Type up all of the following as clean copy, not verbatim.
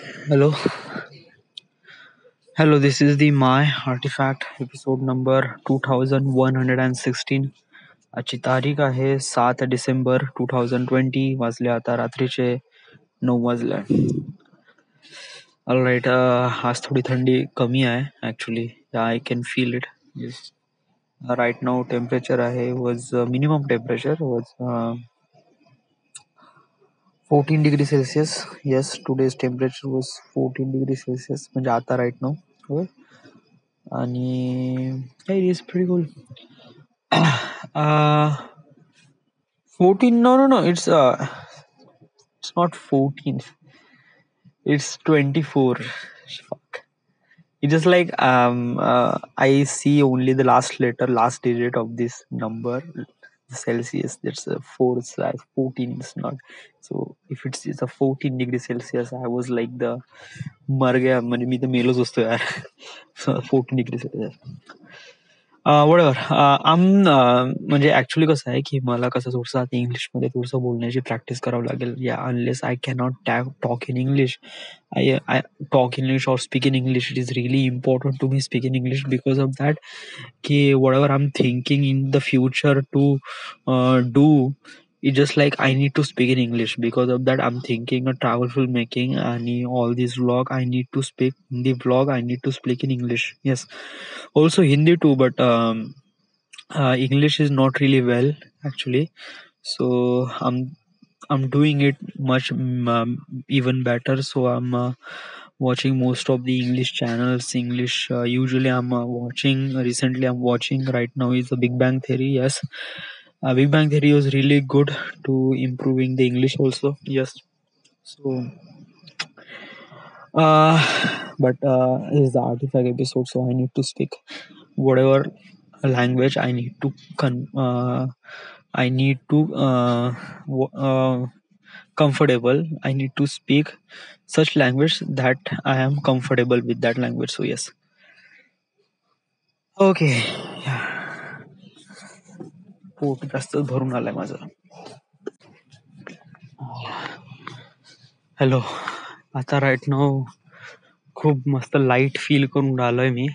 Hello, hello. This is the My Artifact episode number 2116. आजची तारीख आहे 7 डिसेंबर 2020. वाजले आता रात्रीचे 9 वाजले. ऑलराईट. आज थोडी थंडी कमी आहे actually. I can feel it. Yes. Right now temperature आहे was minimum temperature was 14 degree Celsius. Yes, today's temperature was 14 degree Celsius. म्हणजे आता right now. हो. आणि it is pretty cool. 14? No. It's not 14. It's 24. Fuck. It's just like I see only the last digit of this number. Celsius, that's a 14 is not. So if it's a 14 degree Celsius, I was like the मर गया म्हणजे मी तर मेलोच असतो यार. 14 degree Celsius. वडवर म्हणजे actually कसं आहे की मला कसं थोडंसं आता इंग्लिशमध्ये थोडंसं बोलण्याची प्रॅक्टिस करावं लागेल. या unless I cannot talk in English. I talk English or speak in English. It is really important to me speak in English because of that. Ki whatever I'm thinking in the future to do, it's just like I need to speak in English. Because of that, I'm thinking a travel filmmaking and all these vlog. I need to speak in the vlog. I need to speak in English. Yes, also Hindi too, but English is not really well actually. So I'm doing it much even better. So I'm watching most of the English channels. English usually I'm watching. Recently I'm watching right now is the Big Bang Theory. Yes, Big Bang Theory was really good to improving the English also. Yes. So but this is the artifact episode, so I need to speak whatever language I need to comfortable. I need to speak such language that I am comfortable with that language. So yes. Okay. पोट जास्त भरून आलाय माझं. Hello. आता right now खूप मस्त light feel करून राहिलोय मी.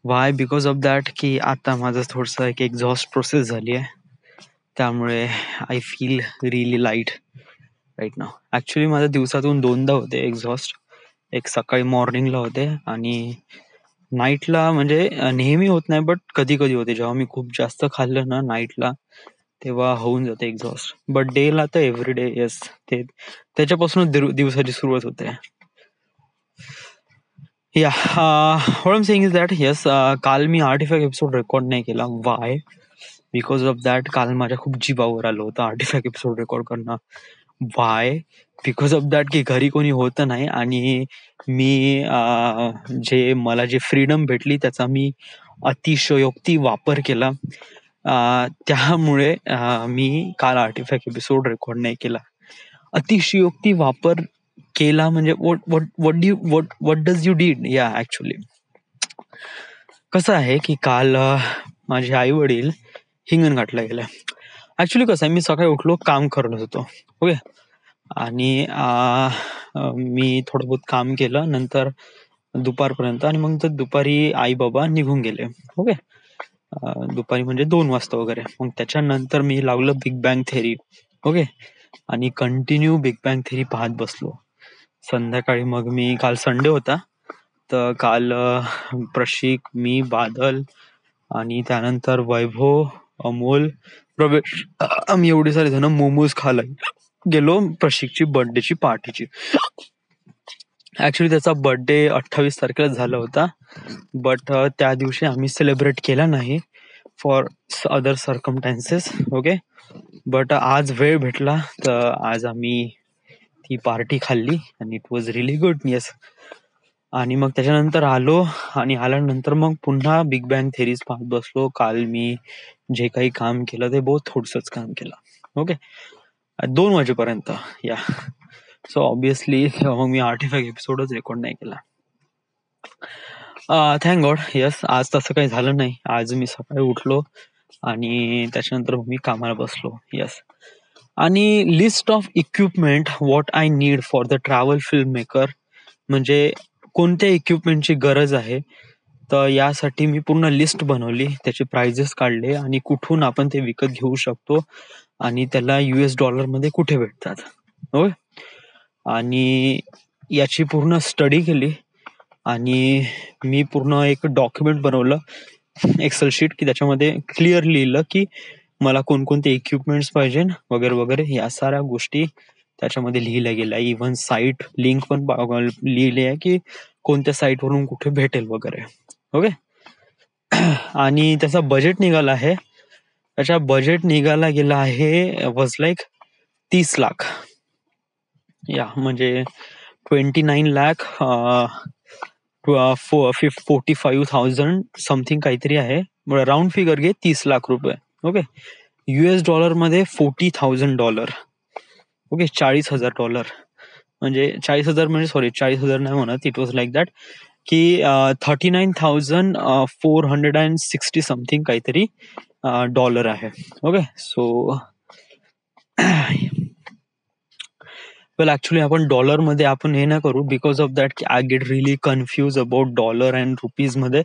Y? Because of that की आता माझं थोडंसं एक एक्झॉस्ट प्रोसेस झाली आहे, त्यामुळे I feel really light right now. Actually माझं दिवसातून 2दा होते एक्झॉस्ट. एक सकाळी मॉर्निंगला होते आणि नाईटला. म्हणजे नेहमी होत नाही, बट कधी कधी होते. जेव्हा मी खूप जास्त खाल्लं ना नाईटला, तेव्हा होऊन जाते एक्झॉस्ट. बट डेला तर एव्हरी डे. येस, ते त्याच्यापासूनच दिवसाची सुरुवात होते. या what I am saying is that yes, काल मी आर्टिफॅक्ट एपिसोड रेकॉर्ड नाही केला. वाय? बिकॉज ऑफ दॅट काल माझ्या खूप जीवावर आलं होतं आर्टिफॅक्ट एपिसोड रेकॉर्ड करणं. वाय? बिकॉज ऑफ दॅट की घरी कोणी होतं नाही आणि मी मला जे फ्रीडम भेटली त्याचा मी अतिशयोक्ती वापर केला. त्यामुळे मी काल आर्टिफॅक्ट एपिसोड रेकॉर्ड नाही केला. अतिशयोक्ती वापर केला म्हणजे what does you did? या ऍक्च्युली कसं आहे की काल माझे आई वडील हिंगणघाटला गेले. ऍक्च्युली कसं आहे, मी सकाळी उठलो, काम करत होतो. ओके. आणि मी थोडं बहुत काम केलं नंतर दुपारपर्यंत, आणि मग दुपारी आई बाबा निघून गेले. ओके. दुपारी म्हणजे 2 वाजता वगैरे. मग त्याच्यानंतर मी लावलं बिग बँग थेरी. ओके. आणि कंटिन्यू बिग बँग थेरी पाहत बसलो संध्याकाळी. मग मी काल संडे होता, तर काल प्रशिक, मी, बादल आणि त्यानंतर वैभव, अमोल, प्रवेश, आम्ही एवढे सारे जण मोमोज खायला गेलो प्रशिकची बर्थडेची पार्टीची. ऍक्च्युली त्याचा बर्थडे 28 तारखेला झाला होता, बट त्या दिवशी आम्ही सेलिब्रेट केला नाही for other circumstances. Okay. But आज वेळ भेटला तर आज आम्ही ती पार्टी खाल्ली आणि it was really good. Yes. आणि मग त्याच्यानंतर आलो आणि आल्यानंतर मग पुन्हा बिग बँग थेरीज पाहत बसलो. काल मी जे काही काम केलं ते बहुत थोडसंच काम केलं. ओके. 2 वाजेपर्यंत. या. सो ऑब्विसली मग मी आर्टिफॅक्ट एपिसोडच रेकॉर्ड नाही केला. Thank God. येस, आज तसं काही झालं नाही. आज मी सकाळी उठलो आणि त्याच्यानंतर मी कामाला बसलो. येस. आणि list of equipment what I need for the travel film maker, म्हणजे कोणत्या इक्विपमेंटची गरज आहे. तर यासाठी मी पूर्ण लिस्ट बनवली, त्याचे प्राइजेस काढले आणि कुठून आपण ते विकत घेऊ शकतो आणि त्याला US मध्ये कुठे भेटतात. होय. आणि याची पूर्ण स्टडी केली आणि मी पूर्ण एक डॉक्युमेंट बनवलं, एक्सेल शीट, की त्याच्यामध्ये क्लिअर लिहिलं की मला कोणकोणते इक्विपमेंट्स पाहिजे वगैरे वगैरे, या साऱ्या गोष्टी त्याच्यामध्ये लिहिल्या गेल्या. इव्हन साईट लिंक पण लिहिली आहे की कोणत्या साईटवरून कुठे भेटेल वगैरे. ओके. आणि त्याचा बजेट निघाला आहे, त्याचा बजेट निघाला गेला आहे वॉज लाईक 30 लाख. या म्हणजे 29 लाख 45,000 समथिंग काहीतरी आहे. राऊंड फिगर घे, 30 लाख रुपये. ओके. US मध्ये $40,000. ओके, $40,000. म्हणजे 40,000 म्हणजे सॉरी 40,000 नाही म्हणत, इट वॉज लाईक दॅट की 39,460 समथिंग काहीतरी डॉलर आहे. ओके. सो वेल ऍक्च्युली आपण डॉलरमध्ये आपण हे ना करू, because of that I get really confuse about dollar and rupees मध्ये.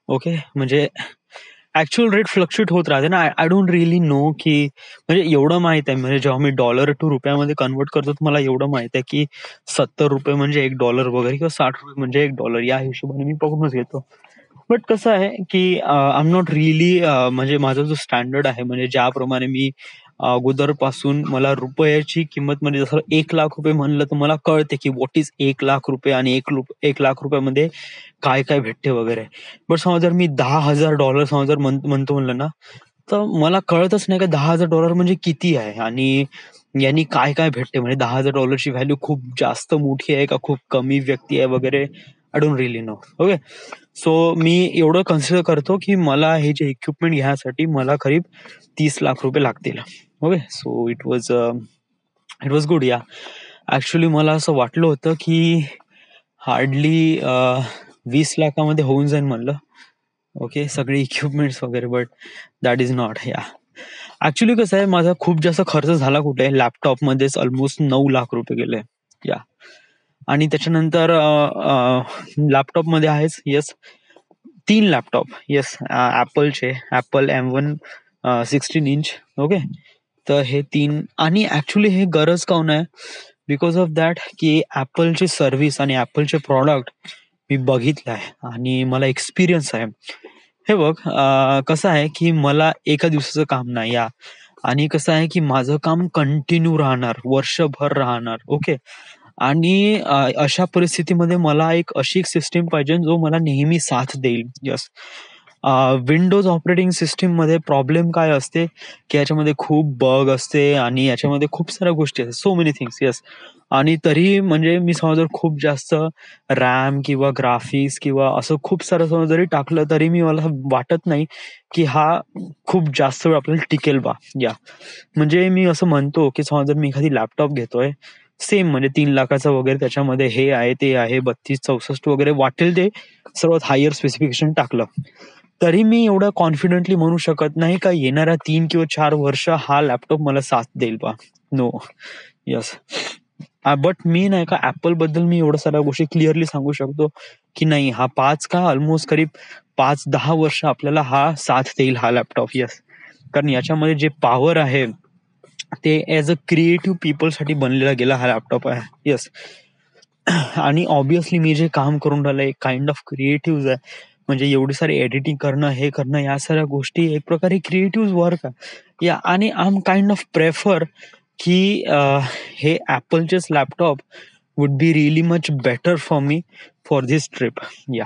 ओके. म्हणजे ऍक्च्युअल रेट फ्लक्च्युएट होत राहते ना. आय डोंट रिअली नो की, म्हणजे एवढं माहित आहे, म्हणजे जेव्हा मी डॉलर टू रुपयामध्ये कन्वर्ट करतो तर मला एवढं माहित आहे की 70 रुपये म्हणजे $1 वगैरे, किंवा 60 रुपये म्हणजे $1, या हिशोबाने मी पकडूनच घेतो. बट कसं आहे की आय एम नॉट रिअली, म्हणजे माझा जो स्टँडर्ड आहे, म्हणजे ज्याप्रमाणे मी अगोदरपासून मला रुपयाची किंमत, म्हणजे जसं 1 लाख रुपये म्हणलं तर मला कळते की व्हॉट इज 1 लाख रुपये आणि 1 लाख रुपयामध्ये काय काय भेटते वगैरे. बट समजा जर मी $10,000 समजा जर म्हणतो म्हणलं ना, तर मला कळतच नाही का $10,000 म्हणजे किती आहे आणि यांनी काय काय भेटते. म्हणजे $10,000ची व्हॅल्यू खूप जास्त मोठी आहे का खूप कमी व्यक्ती आहे वगैरे, I don't really know. Okay. So मी एवढं कन्सिडर करतो की मला हे जे इक्विपमेंट घ्यायसाठी मला करीब 30 लाख रुपये लागतील. Okay. So it was good. या ऍक्च्युली मला असं वाटलं होतं की हार्डली 20 लाखामध्ये होऊन जाईल म्हणलं. ओके, सगळे इक्विपमेंट्स वगैरे, बट दॅट इज नॉट. या ऍक्च्युली कसं आहे, माझा खूप जास्त खर्च झाला कुठे, लॅपटॉपमध्येच ऑलमोस्ट 9 लाख रुपये गेले. या आणि त्याच्यानंतर लॅपटॉपमध्ये आहेच, येस, 3 लॅपटॉप, येस, ऍपलचे, ऍपल M1 16 इंच. ओके. तर हे 3, आणि ऍक्च्युली हे गरज काऊन आहे, बिकॉज ऑफ दॅट की ऍपलची सर्व्हिस आणि ऍपलचे प्रॉडक्ट मी बघितलं आहे आणि मला एक्सपिरियन्स आहे. हे बघ, कसं आहे की मला एका दिवसाचं काम नाही. या आणि कसं आहे की माझं काम कंटिन्यू राहणार, वर्षभर राहणार. ओके. आणि अशा परिस्थितीमध्ये मला अशी एक सिस्टीम पाहिजे जो मला नेहमी साथ देईल. यस. विंडोज ऑपरेटिंग सिस्टीम मध्ये प्रॉब्लेम काय असते की याच्यामध्ये खूप बग असते आणि याच्यामध्ये खूप साऱ्या गोष्टी असतात, सो मेनी थिंग्स. येस. आणि तरी म्हणजे मी समजा जर खूप जास्त रॅम किंवा ग्राफिक्स किंवा असं खूप सारं समजा जरी टाकलं तरी मला वाटत नाही की हा खूप जास्त वेळ आपल्याला टिकेल बा. या म्हणजे मी असं म्हणतो की समजा जर मी एखादी लॅपटॉप घेतोय सेम, म्हणजे 3 लाखाचा वगैरे, त्याच्यामध्ये हे आहे ते आहे 3264 वगैरे वाटेल ते सर्वात हायर स्पेसिफिकेशन टाकलं, तरी मी एवढं कॉन्फिडेंटली म्हणू शकत नाही का येणाऱ्या 3 किंवा 4 वर्ष हा लॅपटॉप मला साथ देईल बा. नो. यस. बट मी नाही का ऍपल बद्दल मी एवढ्या साऱ्या गोष्टी क्लिअरली सांगू शकतो की नाही, हा 5 का ऑलमोस्ट करीब 5-10 वर्ष आपल्याला हा साथ देईल हा लॅपटॉप. येस. कारण याच्यामध्ये जे पॉवर आहे ते ऍज अ क्रिएटिव्ह पीपल साठी बनलेला गेला हा लॅपटॉप आहे. येस. आणि ऑब्विसली मी जे काम करून राहिलो एक काइंड ऑफ क्रिएटिव्ह आहे, म्हणजे एवढी सारी एडिटिंग करणं, हे करणं, या साऱ्या गोष्टी एक प्रकारे क्रिएटिव्ह वर्क आहे. या आणि I am kind of prefer की हे ऍपलचेच laptop would be really much better for me for this trip. Yeah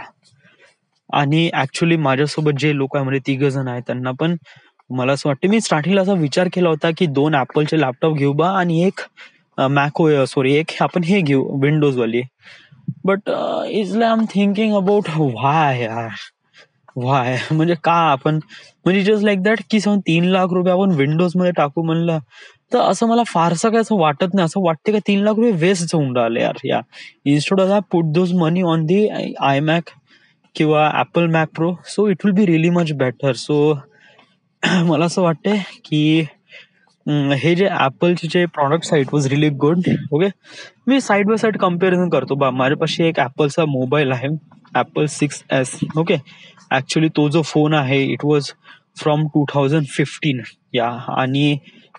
आणि ऍक्च्युली माझ्यासोबत जे लोक आहे, म्हणजे 3 जण आहेत, त्यांना पण मला असं वाटतं, मी स्टार्टिंगला असा विचार केला होता की 2 ऍपलचे लॅपटॉप घेऊ बा आणि एक एक आपण हे घेऊ विंडोज वाली. But is I am thinking about why यार, व्हाय म्हणजे का आपण, म्हणजे जस्ट लाईक दॅट की 3 लाख रुपये आपण विंडोज मध्ये टाकू म्हणलं तर असं मला फारसं काय असं वाटत नाही. असं वाटते का 3 लाख रुपये वेस्ट जाऊन राहिले यार. या instead of put those money on the iMac किंवा apple Mac pro, so it will be really much better. So मला असं वाटतंय की हे जे ॲपलचे जे प्रॉडक्ट्स आहेत, it was really good. Okay, me side by side comparison करतो बा. माझ्यापाशी एक ॲपलचा मोबाईल आहे, ॲपल 6s. ओके, ॲक्च्युली तो जो फोन आहे इट वॉज फ्रॉम 2015. या, आणि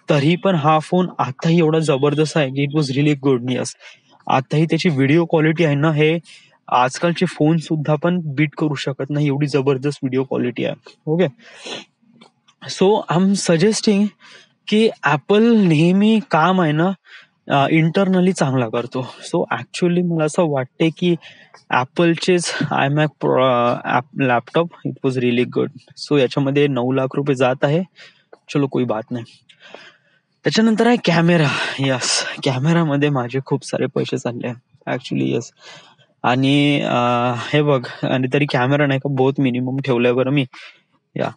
तरी पण हा फोन आताही एवढा जबरदस्त आहे की it was really good. Yes, आताही त्याची व्हिडिओ क्वालिटी आहे ना, हे आजकालचे फोन सुद्धा पण बीट करू शकत नाही, एवढी जबरदस्त व्हिडिओ क्वालिटी आहे. Okay, so I am suggesting की ॲपल नेहमी काम आहे ना इंटरनली चांगला करतो. सो ॲक्च्युली मला असं वाटते की ॲपलचेच iMac laptop it was really good. So याच्यामध्ये 9 लाख रुपये जात आहे. चलो कोई बात नाही. त्याच्यानंतर आहे कॅमेरा. यस, कॅमेरामध्ये माझे खूप सारे पैसे चालले ॲक्च्युली. यस, आणि हे बघ, आणि तरी कॅमेरा नाही का बहुत मिनिमम ठेवलाय बरं मी. या,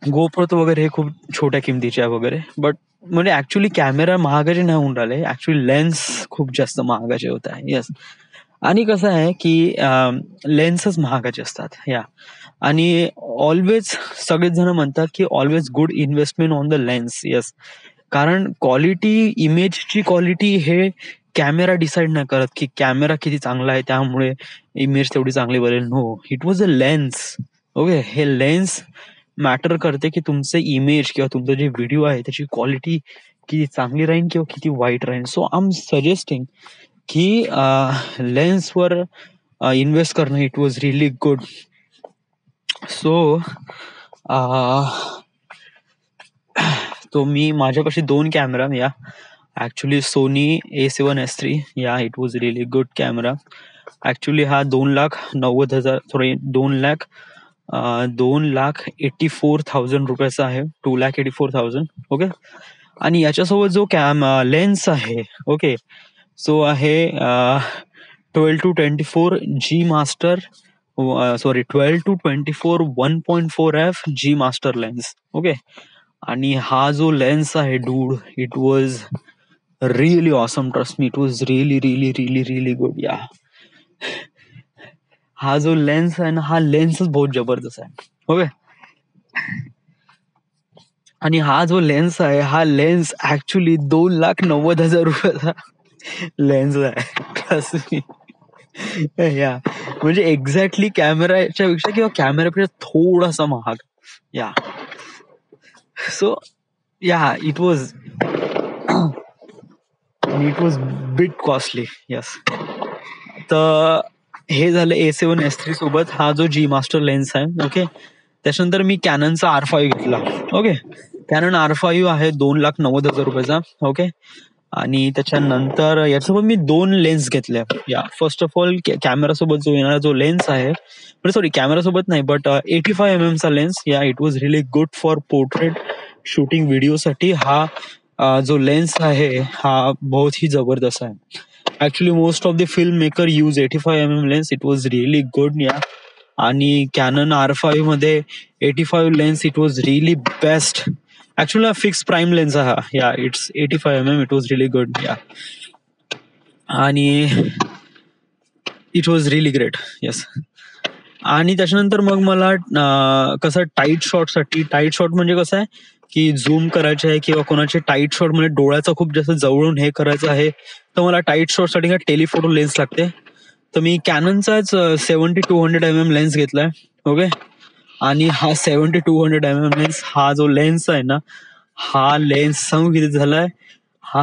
गोप्रो वगैरे हे खूप छोट्या किमतीचे आहे वगैरे, बट म्हणजे ऍक्च्युली कॅमेरा महागाचे नाही होऊन राहिले, ऍक्च्युली लेन्स खूप जास्त महागाचे होत आहे. येस, आणि कसं आहे की लेन्सच महागाचे असतात. या, आणि ऑलवेज सगळेच जण म्हणतात की always good investment on the lens. Yes, कारण क्वालिटी, इमेजची क्वालिटी हे कॅमेरा डिसाईड नाही करत की कॅमेरा किती चांगला आहे त्यामुळे इमेज तेवढी चांगली बनेल. No, it was a lens. Okay, हे लेन्स मॅटर करते की तुमचे इमेज किंवा तुमचं जे व्हिडिओ आहे त्याची क्वालिटी किती चांगली राहील किंवा किती वाईट राहील. सो आय एम सजेस्टिंग की लेन्सवर इन्व्हेस्ट करणं it was really good. So तो मी माझ्यापाशी 2 कॅमेरा. या, ऍक्च्युली सोनी A7S III. या, it was really good camera. Actually हा 2,90,000 सॉरी 2,84,000 रुपयाचा आहे. 2,84,000. ओके, आणि याच्यासोबत जो लेन्स आहे, ओके, सो आहे 12-24 G master, sorry 12-24 1.4f G master lens. Okay, आणि हा जो लेन्स आहे dude, it was really awesome. Trust me, it was really really really really good. या, हा जो लेन्स आहे ना, हा लेन्सच बहुत जबरदस्त आहे. ओके, आणि हा जो लेन्स आहे, हा लेन्स ऍक्च्युली 2,90,000 रुपयाचा लेन्स आहे. या, म्हणजे एक्झॅक्टली कॅमेराच्या पेक्षा किंवा कॅमेरापेक्षा थोडासा महाग. या, सो या, it was bit costly. Yes, तर हे झालं A7S III सोबत हा जो G मास्टर लेन्स आहे. ओके, त्याच्यानंतर मी कॅननचा R5 घेतला. ओके, कॅनन R5 आहे 2,90,000 रुपयाचा. ओके, आणि त्याच्यानंतर याच्यासोबत मी 2 लेन्स घेतल्या. या, फर्स्ट ऑफ ऑल कॅमेरा सोबत जो येणारा जो लेन्स आहे, सॉरी कॅमेरा सोबत नाही बट 85mm चा लेन्स. या, it was really good for portrait shooting व्हिडिओसाठी. हा जो लेन्स आहे हा बहुत ही जबरदस्त आहे. Actually most of the film maker use 85mm lens. It was really good. या, आणि कॅनन R5 मध्ये 85 lens it was really best. Actually fix prime lens हा. या, it's 85mm. It was really good. या, आणि it was really great. Yes, आणि त्याच्यानंतर मग मला कसं टाईट शॉट म्हणजे कसं आहे की झूम करायचे आहे किंवा कोणाचे टाईट शॉट म्हणजे डोळ्याचा खूप जास्त जवळून हे करायचं आहे, तर मला टाईट शॉट साठी का टेलिफोटो लेन्स लागते. तर मी कॅननचाच 70-200mm लेन्स घेतलाय. ओके, आणि हा 70-200mm लेन्स, हा जो लेन्स आहे ना, हा लेन्स सांगू किती झालाय. हा,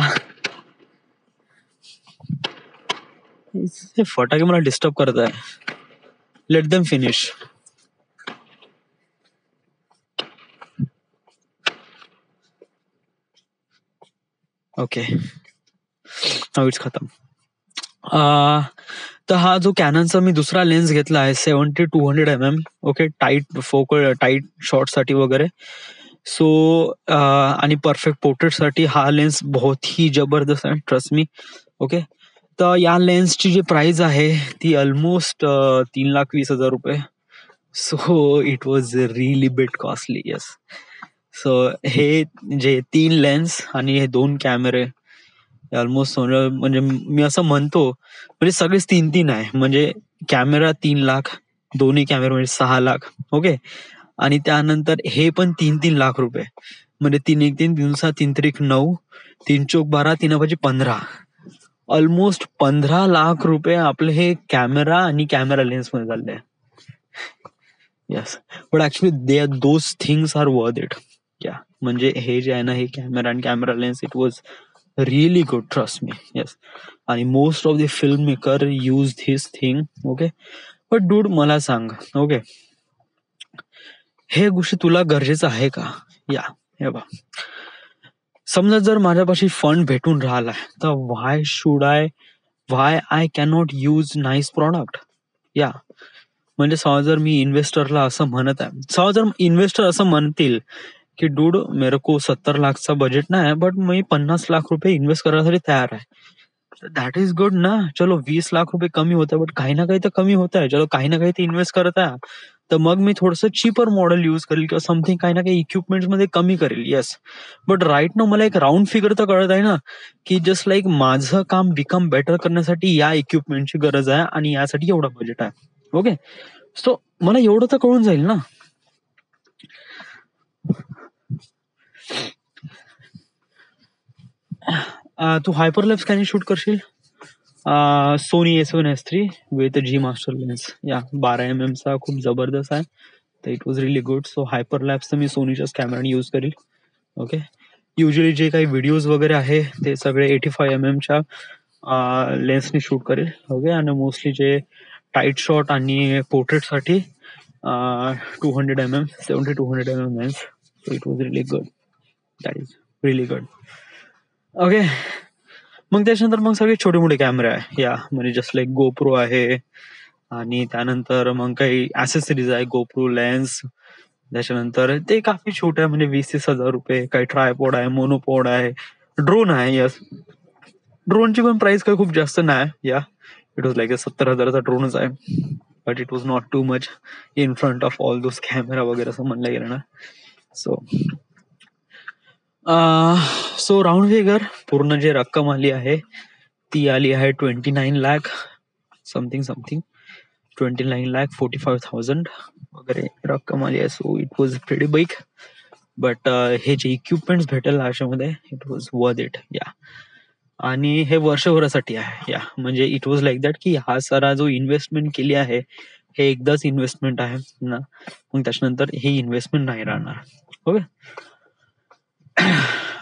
हे फटाके मला डिस्टर्ब करत आहे. Let them finish. Okay, now it's खतम. तर हा जो कॅननचा मी दुसरा लेन्स घेतला आहे 70-200mm. Okay, tight focal, tight शॉटसाठी वगैरे. सो आणि परफेक्ट पोर्ट्रेटसाठी हा लेन्स बहुत ही जबरदस्त आहे, ट्रस्ट मी. ओके, तर या लेन्सची जी प्राइस आहे ती ऑलमोस्ट 3,20,000 रुपये. So it was really bit costly. Yes, so हे जे 3 लेन्स आणि हे 2 कॅमेरे ऑलमोस्ट, म्हणजे मी असं म्हणतो म्हणजे सगळेच 3-3 आहे. म्हणजे कॅमेरा 3 लाख, दोन्ही कॅमेरा म्हणजे 6 लाख. ओके, आणि त्यानंतर हे पण 3-3 लाख रुपये. म्हणजे 3 1 3 3 7 3 3 9 3 चौक 12 3 5 15 ऑलमोस्ट 15 लाख रुपये आपले हे कॅमेरा आणि कॅमेरा लेन्स मध्ये चालले. Yes, but actually they those things are worth it. Yeah म्हणजे हे जे आहे ना, हे कॅमेरा आणि camera lens, it was really good, trust me. Yes, आणि most of the film maker use this thing. Okay, but dude मला सांग, ओके, हे गोष्टी तुला गरजेचं आहे का? या हे बघ, समजा जर माझ्यापाशी फंड भेटून राहिलाय तर why I cannot use nice product. या म्हणजे समजा जर मी इन्व्हेस्टरला असं म्हणत आहे, समजा जर इन्व्हेस्टर असं म्हणतील की डूड मेरे को 70 लाखचा बजेट नाही, बट मी 50 लाख रुपये इन्व्हेस्ट करण्यासाठी तयार आहे, दॅट इज गुड ना. चलो 20 लाख रुपये कमी होत आहे, बट काही ना काही तर कमी होत आहे. चलो काही ना काही ते इन्व्हेस्ट करत आहे, तर मग मी थोडंसं चीपर मॉडेल यूज करेल किंवा समथिंग, काही ना काही इक्विपमेंट मध्ये कमी करेल. येस, बट राईट ना मला एक राऊंड फिगर तर कळत आहे ना, की जस्ट लाईक माझं काम बिकम बेटर करण्यासाठी या इक्विपमेंटची गरज आहे आणि यासाठी एवढं बजेट आहे. ओके, सो मला एवढं तर कळून जाईल ना. तू हायपरलॅप स्कॅनिंग शूट करशील Sony A7S III with G master lens. Yeah 12mm चा खूप जबरदस्त आहे, तर it was really good. So hyperlapse मी सोनीच्याच कॅमेराने यूज करेल. ओके, युजली जे काही व्हिडिओज वगैरे आहे ते सगळे 85mm लेन्सने शूट करेल. ओके, आणि मोस्टली जे टाईट शॉट आणि पोर्ट्रेटसाठी 200mm 70-200mm lens. So it was really good, that is really good. Okay, मग त्याच्यानंतर मग सगळे छोटे मोठे कॅमेरे आहे. या म्हणजे जस्ट लाईक गोप्रो आहे, आणि त्यानंतर मग काही ऍसेसरीज आहे, गोप्रो लेन्स. त्याच्यानंतर ते काफी छोटे आहे, म्हणजे 20-30 हजार रुपये. काही ट्रायपॉड आहे, मोनोपॉड आहे, ड्रोन आहे. यस, ड्रोनची पण प्राइस काही खूप जास्त नाही. या इट वॉज लाईक 70,000चा ड्रोनच आहे, but it was not too much in front of all those camera वगैरे असं म्हणलं गेलं ना. सो राऊंड फिगर पूर्ण जे रक्कम आली आहे ती आली आहे 29 लाख समथिंग 29,45,000 वगैरे रक्कम आली आहे. So it was pretty big, but हे जे इक्विपमेंट्स भेटेल अशामध्ये इट वॉज वर्थ इट. या आणि हे वर्षभरासाठी आहे. या म्हणजे इट वॉज लाईक दॅट की हा सारा जो इन्व्हेस्टमेंट केली आहे हे एकदाच इन्व्हेस्टमेंट आहे ना, मग त्याच्यानंतर हे इन्व्हेस्टमेंट नाही राहणार. ओके,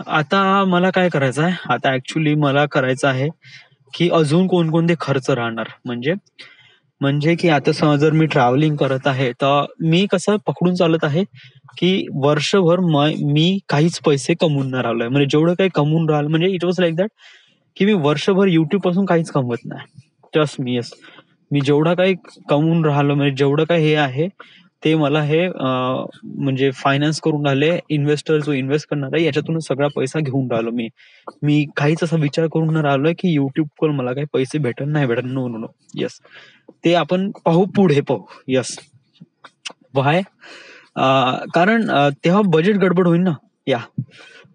आता मला काय करायचं आहे, आता ऍक्च्युली मला करायचं आहे की अजून कोणकोणते खर्च राहणार. म्हणजे की आता समजा जर मी ट्रॅव्हलिंग करत आहे तर मी कसं पकडून चालत आहे की वर्षभर मी काहीच पैसे कमवून नाही राहिलोय. म्हणजे जेवढं काही कमवून राहिलं, म्हणजे इट वॉज लाईक दॅट की मी वर्षभर युट्यूब पासून काहीच कमवत नाही. Trust me. येस, मी जेवढा काही कमवून राहिलो, म्हणजे जेवढं काही हे आहे ते मला हे म्हणजे फायनान्स करून राहिले, इन्व्हेस्टर जो इन्व्हेस्ट करणार आहे याच्यातूनच सगळा पैसा घेऊन राहिलो. मी काहीच असा विचार करून राहिलोय की युट्यूब कडून मला काही पैसे भेटत नाही भेटत. No no no. येस, ते आपण पुढे पाहू. येस, व्हाय, कारण तेव्हा बजेट गडबड होईल ना. या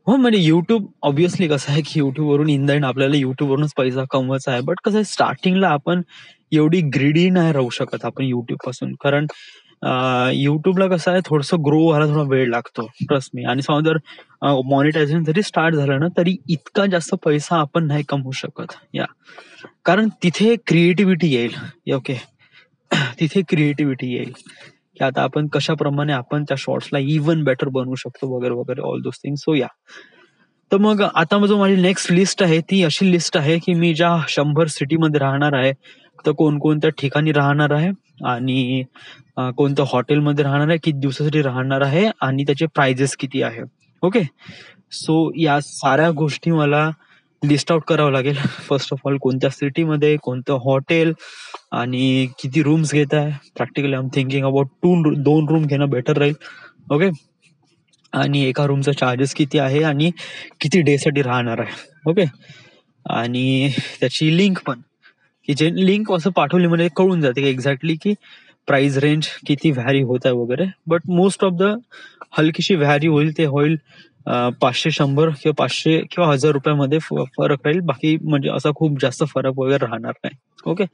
हो, म्हणजे युट्यूब ऑब्व्हियसली कसं आहे की युट्यूबवरून इन द एंड आपल्याला युट्यूबवरूनच पैसा कमवायचा आहे, बट कसं आहे स्टार्टिंगला आपण एवढी ग्रीडी नाही राहू शकत आपण युट्यूब पासून, कारण युट्यूबला कसं आहे थोडंसं ग्रो व्हायला थोडा वेळ लागतो. Trust me. आणि समजा जर मॉनिटायझेशन जरी स्टार्ट झालं ना तरी इतका जास्त पैसा आपण नाही कमवू शकत. या कारण तिथे क्रिएटिव्हिटी येईल. ओके, तिथे क्रिएटिव्हिटी येईल की आता आपण कशाप्रमाणे आपण त्या शॉर्ट्सला इव्हन बेटर बनवू शकतो वगैरे वगैरे ऑल दोस थिंग्स. सो या, तर मग आता माझी नेक्स्ट लिस्ट आहे ती अशी लिस्ट आहे की मी ज्या 100 सिटीमध्ये राहणार आहे तर कोणकोणत्या ठिकाणी राहणार आहे आणि कोणत्या हॉटेलमध्ये राहणार आहे, किती दिवसासाठी राहणार आहे आणि त्याचे प्राइजेस किती आहे. ओके, सो या साऱ्या गोष्टी मला लिस्ट आउट करावं लागेल. फर्स्ट ऑफ ऑल कोणत्या सिटीमध्ये, कोणतं हॉटेल आणि किती रूम्स घेत आहे. Practically I am thinking about 2 room घेणं बेटर राहील. ओके, आणि एका रूमचा चार्जेस किती आहे आणि किती डे साठी राहणार आहे. ओके, आणि त्याची लिंक पण, की जे लिंक असं पाठवली म्हणजे कळून जाते की एक्झॅक्टली की प्राइस रेंज किती व्हॅरी होत आहे वगैरे. बट मोस्ट ऑफ द हलकीशी व्हॅरी होईल ते होईल 500 100 किंवा 500 किंवा 1000 रुपयामध्ये फरक राहील. बाकी म्हणजे असा खूप जास्त फरक वगैरे राहणार नाही. ओके,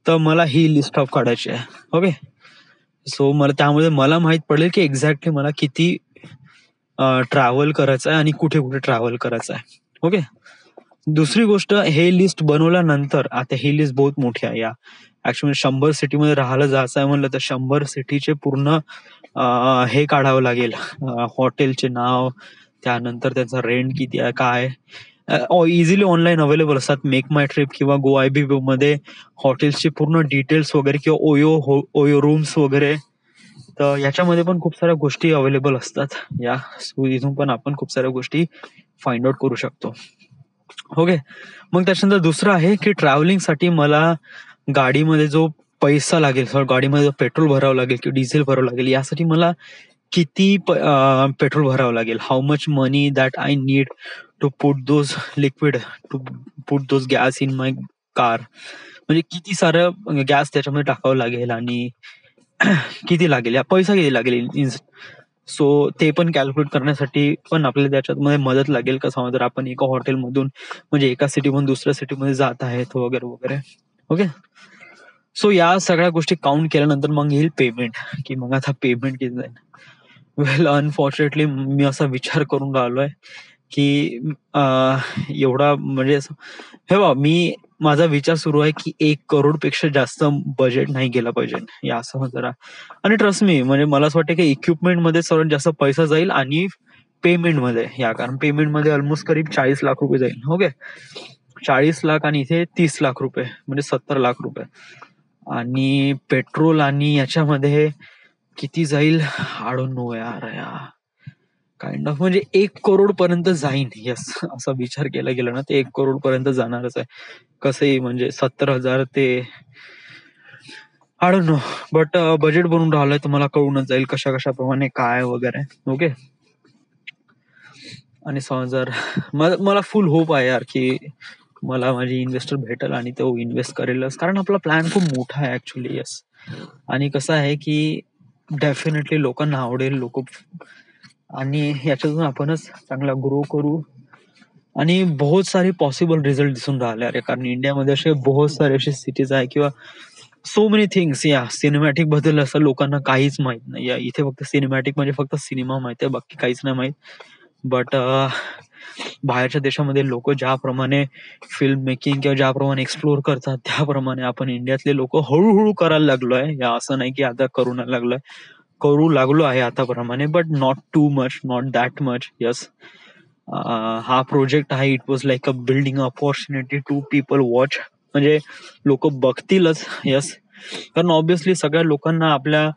तर मला ही लिस्ट ऑफ काढायची आहे. ओके, सो त्यामुळे मला माहित पडेल की एक्झॅक्टली मला किती ट्रॅव्हल करायचं आहे आणि कुठे कुठे ट्रॅव्हल करायचं आहे. ओके. दुसरी गोष्ट, हे लिस्ट बनवल्यानंतर, आता ही लिस्ट बहुत मोठी आहे. या ऍक्च्युली 100 सिटीमध्ये राहायला जायचं आहे म्हणलं तर 100 सिटीचे पूर्ण हे काढावं लागेल, हॉटेलचे नाव, त्यानंतर त्याचा रेंट किती आहे काय. इझिली ऑनलाईन अवेलेबल असतात. मेक माय ट्रिप किंवा गो आय बी मध्ये हॉटेल्सचे पूर्ण डिटेल्स वगैरे किंवा ओयो रूम्स वगैरे. तर याच्यामध्ये पण खूप साऱ्या गोष्टी अवेलेबल असतात. या इथून पण आपण खूप साऱ्या गोष्टी फाइंड आउट करू शकतो. ओके. मग त्याच्यानंतर दुसरं आहे की ट्रॅव्हलिंगसाठी मला गाडीमध्ये जो पैसा लागेल, गाडीमध्ये जो पेट्रोल भरावं लागेल किंवा डिझेल भरावं लागेल, यासाठी मला किती पेट्रोल भरावं लागेल, how much money that I need to put those liquid, to put those gas in my car. म्हणजे किती सारं गॅस त्याच्यामध्ये टाकावं लागेल आणि किती लागेल, या पैसा किती लागेल. सो ते पण कॅल्क्युलेट करण्यासाठी पण आपल्याला त्याच्यामध्ये मदत लागेल. कसं जर आपण एका हॉटेलमधून म्हणजे एका सिटीमधून दुसऱ्या सिटीमध्ये जात आहेत वगैरे वगैरे. ओके. सो या सगळ्या गोष्टी काउंट केल्यानंतर मग येईल पेमेंट, की मग आता पेमेंट किती जाईल. वेल, अनफॉर्च्युनेटली मी असा विचार करून राहिलोय की एवढा म्हणजे हे बा, माझा विचार सुरू आहे की 1 करोड पेक्षा जास्त बजेट नाही गेला पाहिजे या असं जरा. आणि ट्रस्ट मी, म्हणजे मला असं वाटतं की इक्विपमेंट मध्ये सर्वात जास्त पैसा जाईल आणि पेमेंट मध्ये, या कारण पेमेंट मध्ये ऑलमोस्ट करीब 40 लाख रुपये जाईल. ओके. 40 लाख आणि इथे 30 लाख रुपये म्हणजे 70 लाख रुपये. आणि पेट्रोल आणि याच्यामध्ये किती जाईल, आय डोंट नो यार. काइंड ऑफ म्हणजे 1 करोड पर्यंत जाईन. येस, असा विचार केला गेला ना ते 1 करोड पर्यंत जाणारच आहे. कसंही म्हणजे 70,000 ते I don't know, but budget बनवून राहिलंय तर मला कळूनच जाईल कशा कशाप्रमाणे काय वगैरे. ओके. आणि समजा मला फुल होप आहे यार की मला माझी इन्व्हेस्टर भेटेल आणि तो इन्व्हेस्ट करेलच, कारण आपला प्लॅन खूप मोठा आहे ऍक्च्युली. येस. आणि कसं आहे की डेफिनेटली लोकांना आवडेल, लोक, आणि याच्यातून आपणच चांगला ग्रो करू आणि बहुत सारे पॉसिबल रिझल्ट दिसून राहिले अरे. कारण इंडियामध्ये असे बहुत सारे असे सिटीज आहे किंवा सो मेनी थिंग्स. या सिनेमॅटिक बद्दल असं लोकांना काहीच माहित नाही. या इथे फक्त सिनेमॅटिक म्हणजे फक्त सिनेमा माहिती आहे, बाकी काहीच नाही माहित. बट बाहेरच्या देशामध्ये लोक ज्याप्रमाणे फिल्म मेकिंग किंवा ज्याप्रमाणे एक्सप्लोर करतात, त्याप्रमाणे आपण इंडियातले लोक हळूहळू करायला लागलोय. या असं नाही की आता करू नाही लागलोय, करू लागलो आहे आताप्रमाणे, but not too much, not that much. Yes. हा प्रोजेक्ट आहे, it was like a building opportunity to people watch. म्हणजे लोक बघतीलच. यस. कारण ऑब्विसली सगळ्या लोकांना आपल्या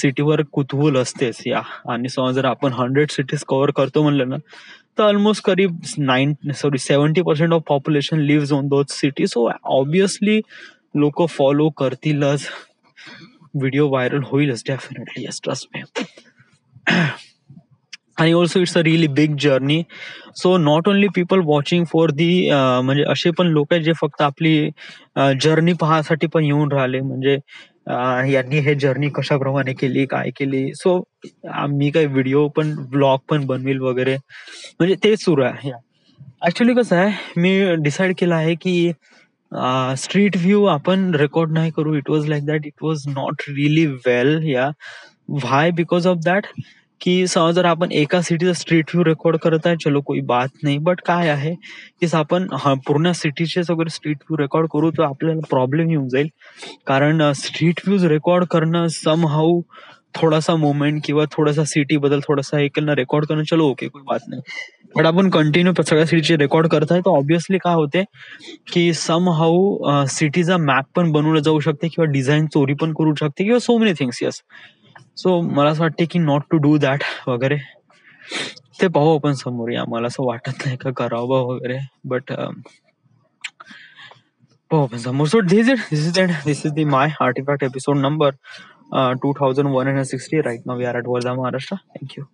सिटीवर कुतूहल असतेच. या आणि समजा जर आपण 100 सिटीज कव्हर करतो म्हणलं ना, तर ऑलमोस्ट करीब 70% of population lives on those city. So obviously लोक फॉलो करतीलच, व्हिडिओ व्हायरल होईलच डेफिनेटली. Yes, trust me. आणि also it's a really big journey. So not only people watching for the, म्हणजे असे पण लोक आहेत जे फक्त आपली जर्नी पाहण्यासाठी पण येऊन राहिले. म्हणजे यांनी हे जर्नी कशाप्रमाणे केली, काय केली. सो मी काही व्हिडिओ पण, ब्लॉग पण बनवेल वगैरे, म्हणजे तेच सुरू आहे. ऍक्च्युली कसं आहे, मी डिसाईड केलं आहे की स्ट्रीट व्ह्यू आपण रेकॉर्ड नाही करू. It was like that, it was not really well. Yeah why, because of that की समजा जर आपण एका सिटीचा स्ट्रीट व्ह्यू रेकॉर्ड करत आहे, चलो कोई बात नाही. बट काय आहे की आपण पूर्ण सिटीचे वगैरे स्ट्रीट व्ह्यू रेकॉर्ड करू तर आपल्याला प्रॉब्लेम येऊन जाईल. कारण स्ट्रीट व्ह्यूज रेकॉर्ड करणं सम हाऊ थोडासा मोमेंट किंवा थोडासा सिटी बद्दल थोडासा एकनं रेकॉर्ड करणं, चलो ओके, कोई बात नाही. बट आपण कंटिन्यू सगळ्या सिटीचे रेकॉर्ड करताय तर ऑब्विसली काय होते की सम हाऊ सिटीचा मॅप पण बनवलं जाऊ शकते किंवा डिझाईन चोरी पण करू शकते किंवा so many things. Yes. So मला असं वाटते की नॉट टू डू दॅट वगैरे. ते पाहू आपण समोर. या मला असं वाटत नाही का करावं वगैरे, बट पाहू आपण समोर. So this is the my artifact episode number 2160. Right now we are at Wardha, Maharashtra. Thank you.